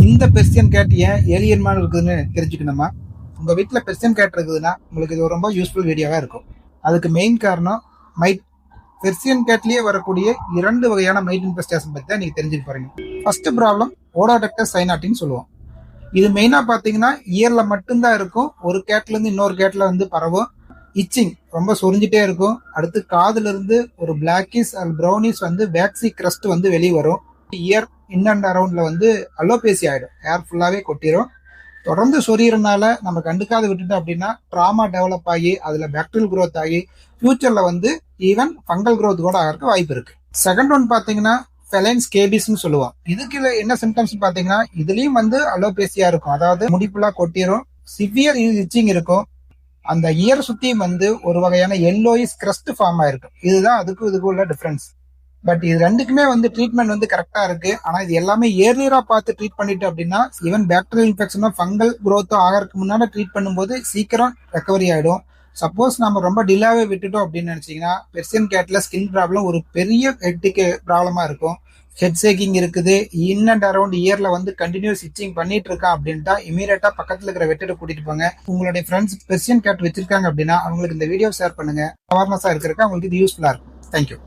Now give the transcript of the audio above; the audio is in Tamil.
இந்த பெர்சியன் கேட் ஏன் ஏலியன் மாதிரி இருக்குதுன்னு தெரிஞ்சுக்கணுமா? உங்க வீட்டுல பெர்சியன் கேட் இருக்குதுன்னா உங்களுக்கு இது ரொம்ப யூஸ்ஃபுல் வீடியோவா இருக்கும். அதுக்கு மெயின் காரணம் மைட். பெர்சியன் கேட்லயே வரக்கூடிய 2 வகையான மைட் இன்ஃபெஸ்டேஷன் பத்தி தான் நீங்க தெரிஞ்சுக்க போறீங்க. ஃபர்ஸ்ட் ப்ராப்ளம் ஓடோடக்டஸ் சைனாட்டின்னு சொல்லுவோம். இது மெயினா பாத்தீங்கன்னா இயர்ல மட்டும்தான் இருக்கும். ஒரு கேட்ல இருந்து இன்னொரு கேட்ல வந்து பரவும். இச்சிங் ரொம்ப சொரிஞ்சிட்டே இருக்கும். அடுத்து காதுல இருந்து ஒரு பிளாக்கிஸ் அண்ட் ப்ரௌனிஸ் வந்து வேக்சி கிரஸ்ட் வந்து வெளியே வரும். இயர் இன் அண்ட் அரௌண்ட்ல வந்து அலோபேசி ஆயிடும். ஹேர் ஃபுல்லாவே கொட்டிரும். தொடர்ந்து சொரியறனால நம்ம கண்டுக்காத விட்டுட்டோம் அப்படின்னா ட்ராமா டெவலப் ஆகி அதுல பாக்டீரியல் growth ஆகி ஃபியூச்சர்ல வந்து ஈவன் ஃபங்கல் growth கூட ஆகிறதுக்கு வாய்ப்பு இருக்கு. செகண்ட் ஒன் பாத்தீங்கன்னா ஃபெலைன் ஸ்கேபிஸ்ன்னு சொல்லுவோம். இதுக்கு என்ன சிம்டம்ஸ் பாத்தீங்கன்னா இதுலயும் வந்து அலோபேசியா இருக்கும். அதாவது முடிப்புலா கொட்டிரும். சிவியர் இச்சிங் இருக்கும். அந்த இயர் சுத்தியும் வந்து ஒரு வகையான எல்லோயிஸ் கிரஸ்ட் ஃபார்ம் ஆயிருக்கு. இதுதான் இதுக்கு உள்ள டிஃபரன்ஸ். பட் இது ரெண்டுக்குமே வந்து ட்ரீட்மெண்ட் வந்து கரெக்டா இருக்கு. ஆனா இது எல்லாமே ஏர்லியரா பார்த்து ட்ரீட் பண்ணிட்டு அப்படின்னா ஈவன் பாக்டீரியல் இன்ஃபெக்ஷனோ ஃபங்கல் growth ஆகிறதுக்கு முன்னாடி ட்ரீட் பண்ணும்போது சீக்கிரம் ரெக்கவரி ஆயிடும். சப்போஸ் நம்ம ரொம்ப டிலாவே விட்டுட்டோம் அப்படின்னு நினைச்சீங்கன்னா பெர்சியன் கேட்ல ஸ்கின் ப்ராப்ளம் ஒரு பெரிய ஹெக்டிக் ப்ராப்ளமா இருக்கும். ஹெட் ஷேக்கிங் இருக்குது. இன் அண்ட் அரௌண்ட் இயர்ல வந்து கண்டினியூஸ் இச்சிங் பண்ணிட்டு இருக்கான் அப்படின்ட்டா இமீடியட்டா பக்கத்துல இருக்கிற வெட்டிட கூட்டிட்டு போங்க. உங்களுடைய ஃப்ரெண்ட்ஸ் பெர்சியன் கேட் வச்சிருக்காங்க அப்படின்னா அவங்களுக்கு இந்த வீடியோ ஷேர் பண்ணுங்க. அவேர்னஸா இருக்கிறதுக்கு அவங்களுக்கு இது யூஸ்ஃபுல்லா இருக்கும். தேங்க்யூ.